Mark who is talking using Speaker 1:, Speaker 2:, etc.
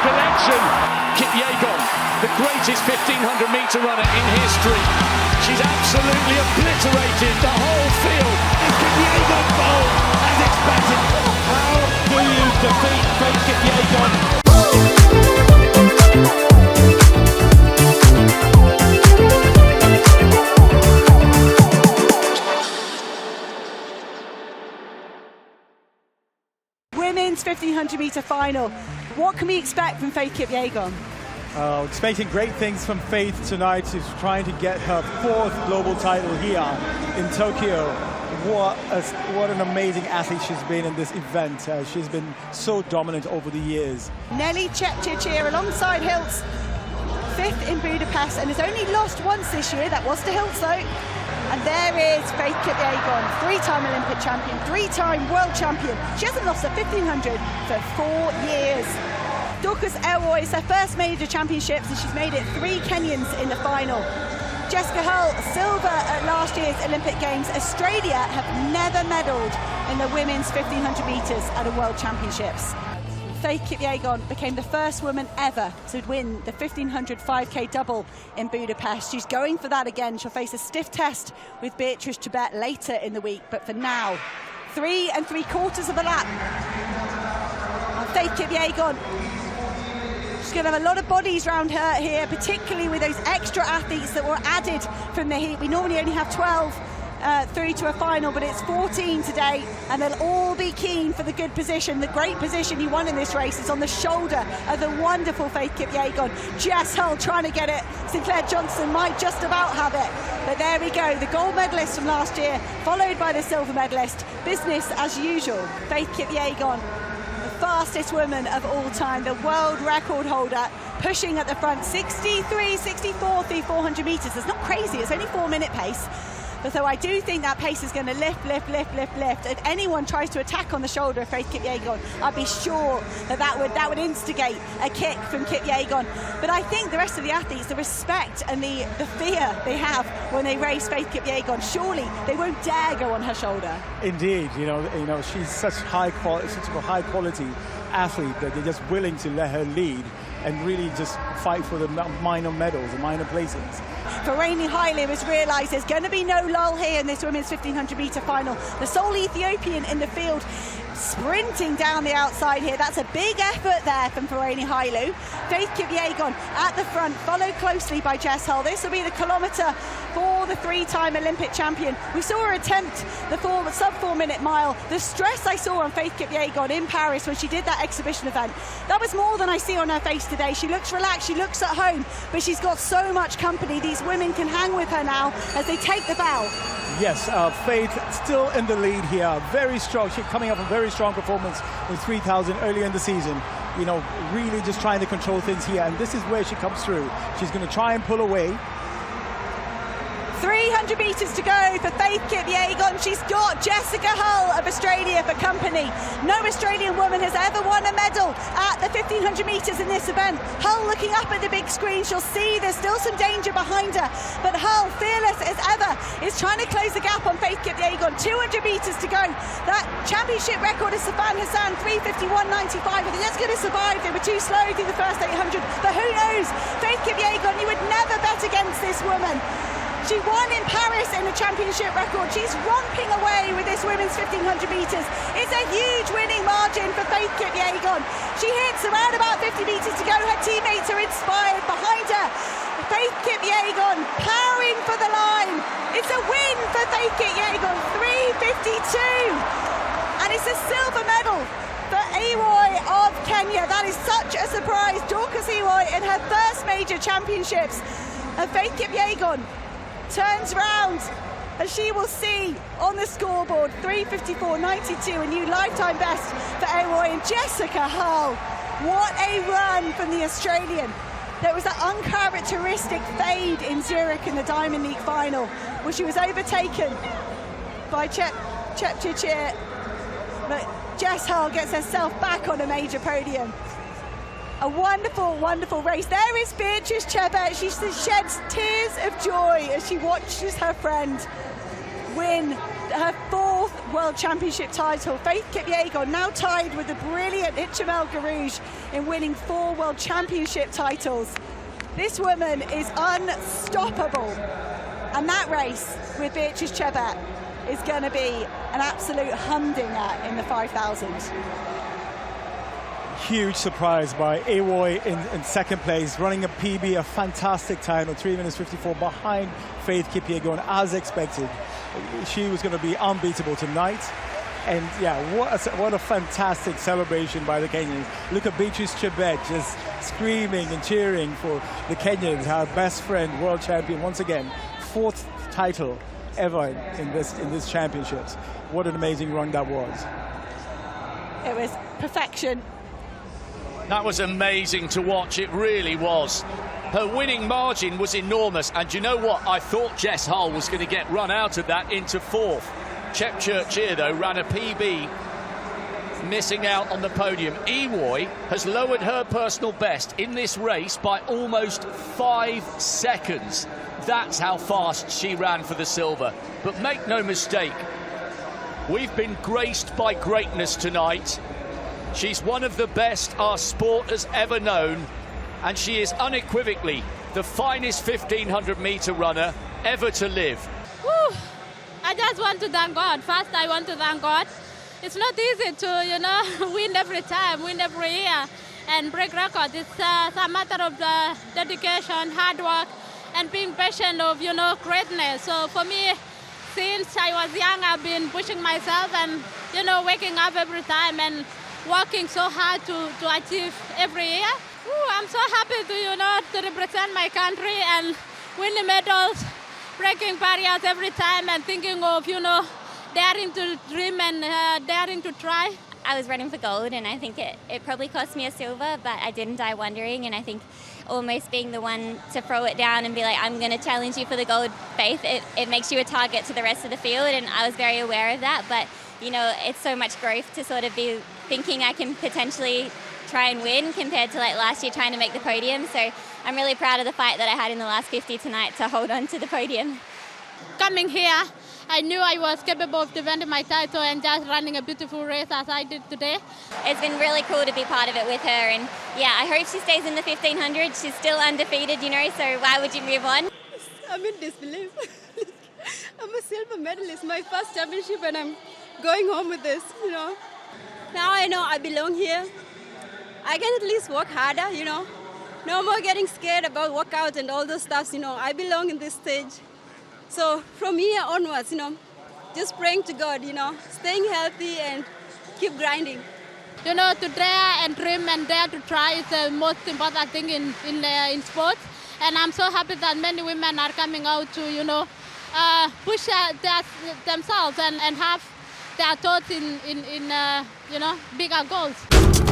Speaker 1: connection. Kipyegon, the greatest 1500-metre runner in history. She's absolutely obliterated the whole field.
Speaker 2: Is Kipyegon bold as expected? How do you defeat Faith Kipyegon?
Speaker 3: Women's 1500-metre final. What can we expect from Faith Kipyegon?
Speaker 4: Expecting great things from Faith tonight. She's trying to get her 4th global title here in Tokyo. What an amazing athlete she's been in this event. She's been so dominant over the years.
Speaker 3: Nelly Chepchirchir alongside Hiltz, 5th in Budapest, and has only lost once this year. That was to Hiltz though. And there is Faith Kipyegon, 3-time Olympic champion, 3-time world champion. She hasn't lost a 1500 for 4 years. Dorcas Ewoy is her first major championships, and she's made it 3 Kenyans in the final. Jessica Hull, silver at last year's Olympic Games. Australia have never medalled in the women's 1500 metres at a world championships. Faith Kipyegon became the first woman ever to win the 1500 5K double in Budapest. She's going for that again. She'll face a stiff test with Beatrice Chebet later in the week, but for now, 3 3/4 of a lap. And Faith Kipyegon, she's going to have a lot of bodies around her here, particularly with those extra athletes that were added from the heat. We normally only have 12 through to a final, but it's 14 today, and they'll all be keen for the good position. The great position he won in this race is on the shoulder of the wonderful Faith Kipyegon. Jess Hull trying to get it. Sinclair Johnson might just about have it, but there we go. The gold medalist from last year, followed by the silver medalist. Business as usual. Faith Kipyegon, the fastest woman of all time, the world record holder, pushing at the front, 63.64 through 400 metres. It's not crazy, it's only 4-minute pace. But so I do think that pace is going to lift. If anyone tries to attack on the shoulder of Faith Kipyegon, I'd be sure that would instigate a kick from Kipyegon. But I think the rest of the athletes, the respect and the fear they have when they race Faith Kipyegon, surely they won't dare go on her shoulder.
Speaker 4: Indeed, you know, she's such a high quality athlete that they're just willing to let her lead and really just fight for the minor medals, the minor placings.
Speaker 3: Ferengi Haile has realised there's going to be no lull here in this women's 1500-metre final. The sole Ethiopian in the field, sprinting down the outside here. That's a big effort there from Ferengi Haile. Faith Kipyegon at the front, followed closely by Jess Hull. This will be the kilometre for the 3-time Olympic champion. We saw her attempt the sub-4-minute mile. The stress I saw on Faith Kipyegon in Paris when she did that exhibition event, that was more than I see on her face today. She looks relaxed, she looks at home, but she's got so much company. These women can hang with her now as they take the bow.
Speaker 4: Yes, Faith still in the lead here. Very strong. She's coming up a very strong performance in 3000 earlier in the season. You know, really just trying to control things here. And this is where she comes through. She's going to try and pull away.
Speaker 3: 300 metres to go for Faith Kipyegon. She's got Jessica Hull of Australia for company. No Australian woman has ever won a medal at the 1500 metres in this event. Hull looking up at the big screen. She'll see there's still some danger behind her, but Hull, fearless as ever, is trying to close the gap on Faith Kipyegon. 200 metres to go. That championship record is Safan Hassan, 3:51.95. I think that's going to survive. They were too slow through the first 800, but who knows? Faith Kipyegon, you would never bet against this woman. She won in Paris in the championship record. She's romping away with this women's 1500 metres. It's a huge winning margin for Faith Kipyegon. She hits around about 50 metres to go. Her teammates are inspired behind her. Faith Kipyegon powering for the line. It's a win for Faith Kipyegon, 3:52. And it's a silver medal for Ewoy of Kenya. That is such a surprise. Dorcas Ewoy in her first major championships. And Faith Kipyegon turns round, and she will see on the scoreboard 3:54.92, a new lifetime best for Ewoy. And Jessica Hull, what a run from the Australian. There was that uncharacteristic fade in Zurich in the Diamond League final, where she was overtaken by Chepchirchir, but Jess Hull gets herself back on a major podium. A wonderful, wonderful race. There is Beatrice Chebet. She sheds tears of joy as she watches her friend win her 4th World Championship title. Faith Kipyegon now tied with the brilliant Ichamel Garouge in winning 4 World Championship titles. This woman is unstoppable. And that race with Beatrice Chebet is going to be an absolute humdinger in the 5,000.
Speaker 4: Huge surprise by Awoy in second place, running a PB, a fantastic time of 3 minutes 54 behind Faith Kipyegon, as expected. She was going to be unbeatable tonight. And yeah, what a fantastic celebration by the Kenyans. Look at Beatrice Chebet just screaming and cheering for the Kenyans, her best friend, world champion once again. 4th title ever in this championships. What an amazing run that was.
Speaker 3: It was perfection.
Speaker 1: That was amazing to watch, it really was. Her winning margin was enormous, and you know what? I thought Jess Hull was going to get run out of that into 4th. Chep Churchier, though, ran a PB, missing out on the podium. Awoy has lowered her personal best in this race by almost 5 seconds. That's how fast she ran for the silver. But make no mistake, we've been graced by greatness tonight. She's one of the best our sport has ever known, and she is unequivocally the finest 1500-meter runner ever to live.
Speaker 5: Woo. I just want to thank God. First, I want to thank God. It's not easy to, win every time, win every year, and break records. It's a matter of dedication, hard work, and being patient of, greatness. So for me, since I was young, I've been pushing myself and, waking up every time and working so hard to achieve every year. Ooh, I'm so happy to represent my country and win the medals, breaking barriers every time and thinking of, daring to dream and daring to try.
Speaker 6: I was running for gold, and I think it probably cost me a silver, but I didn't die wondering, and I think almost being the one to throw it down and be like, I'm going to challenge you for the gold, Faith, it makes you a target to the rest of the field, and I was very aware of that, but it's so much growth to sort of be thinking I can potentially try and win compared to like last year trying to make the podium. So I'm really proud of the fight that I had in the last 50 tonight to hold on to the podium.
Speaker 5: Coming here, I knew I was capable of defending my title and just running a beautiful race as I did today.
Speaker 6: It's been really cool to be part of it with her, and yeah, I hope she stays in the 1500. She's still undefeated, so why would you move on?
Speaker 7: I'm in disbelief. I'm a silver medalist, my first championship, and I'm going home with this, Now I know I belong here. I can at least work harder, No more getting scared about workouts and all those stuff, I belong in this stage. So from here onwards, just praying to God, staying healthy and keep grinding.
Speaker 5: To dare and dream and dare to try is the most important thing in sports. And I'm so happy that many women are coming out to, push themselves and have their thoughts in bigger goals.